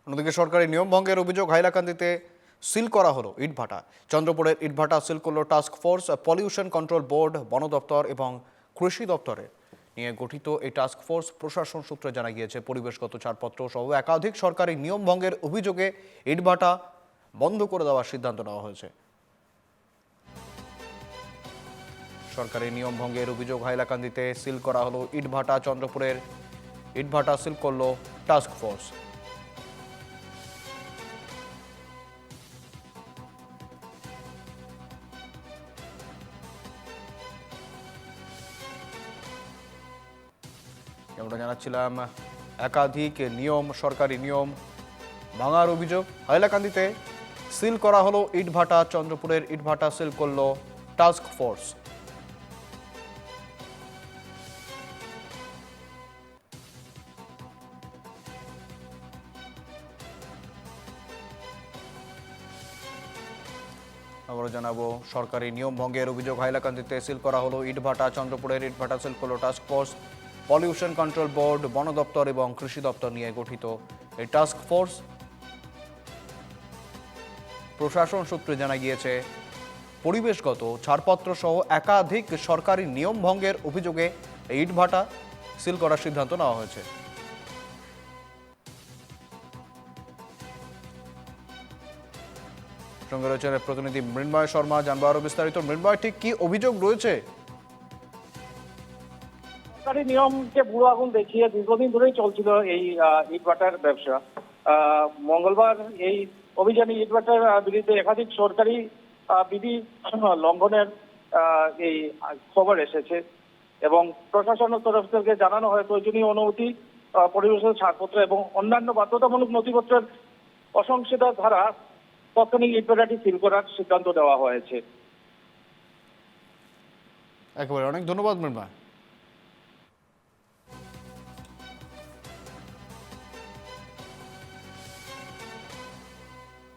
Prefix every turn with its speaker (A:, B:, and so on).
A: অন্যদিকে সরকারি নিয়ম ভঙ্গের অভিযোগ হাইলাকান্দিতে সিল করা হলো ইটভাটা। চন্দ্রপুরের ইটভাটা সিল করল task force. Pollution control board, বন দপ্তর এবং কৃষি দপ্তরের নিয়ে গঠিত এই টাস্ক ফোর্স। প্রশাসন সূত্রে জানা গিয়েছে পরিবেশগত ছাড়পত্র সহ একাধিক সরকারি নিয়ম ভঙ্গের অভিযোগে ইটভাটা বন্ধ করে দেওয়ার সিদ্ধান্ত নেওয়া হয়েছে। সরকারি নিয়ম ভঙ্গের অভিযোগ হাইলাকান্দিতে সিল করা হলো ইটভাটা। চন্দ্রপুরের ইটভাটা সিল করল টাস্ক ফোর্স। যেমনটা জানাচ্ছিলাম, একাধিক নিয়ম, সরকারি নিয়ম ভাঙার অভিযোগ হাইলাকান্দিতে সিল করা হলো ইটভাটা। চন্দ্রপুরের ইটভাটা সিল করল টাস্ক ফোর্স। আবারও জানাবো, সরকারি নিয়ম ভঙ্গের অভিযোগ হাইলাকান্দিতে সিল করা হলো ইটভাটা। চন্দ্রপুরের ইটভাটা সিল করল task force. Pollution control board, বন দপ্তর এবং কৃষি দপ্তর নিয়ে গঠিত এই টাস্ক ফোর্স। প্রশাসন সূত্রে জানা গিয়েছে পরিবেশগত ছাড়পত্র সহ একাধিক সরকারি নিয়ম ভঙ্গের অভিযোগে এই ইটভাটা সিল করার সিদ্ধান্ত নেওয়া হয়েছে। সঙ্গে রয়েছেন প্রতিনিধি মৃন্ময় শর্মা, জানবো আরো বিস্তারিত। মৃন্ময়, ঠিক কি অভিযোগ রয়েছে?
B: সরকারি নিয়মকে বুড়ো আগুন দেখিয়ে দীর্ঘদিন ধরেই চলছিল এই ইটভাটার ব্যবসা। মঙ্গলবার এই অভিযানে ইটভাটার বিরুদ্ধে একাধিক সরকারি বিধি লঙ্ঘনের এই খবর এসেছে এবং প্রশাসনের তরফ থেকে জানানো হয় প্রয়োজনীয় অনুমতি, পরিবেশের ছাড়পত্র এবং অন্যান্য বাধ্যতামূলক নথিপত্রের অসংশোধিত ধারা তাৎক্ষণিক ইটভাটাটি সিল করার সিদ্ধান্ত দেওয়া হয়েছে।
A: একেবারে অনেক ধন্যবাদ মৃন্ময়।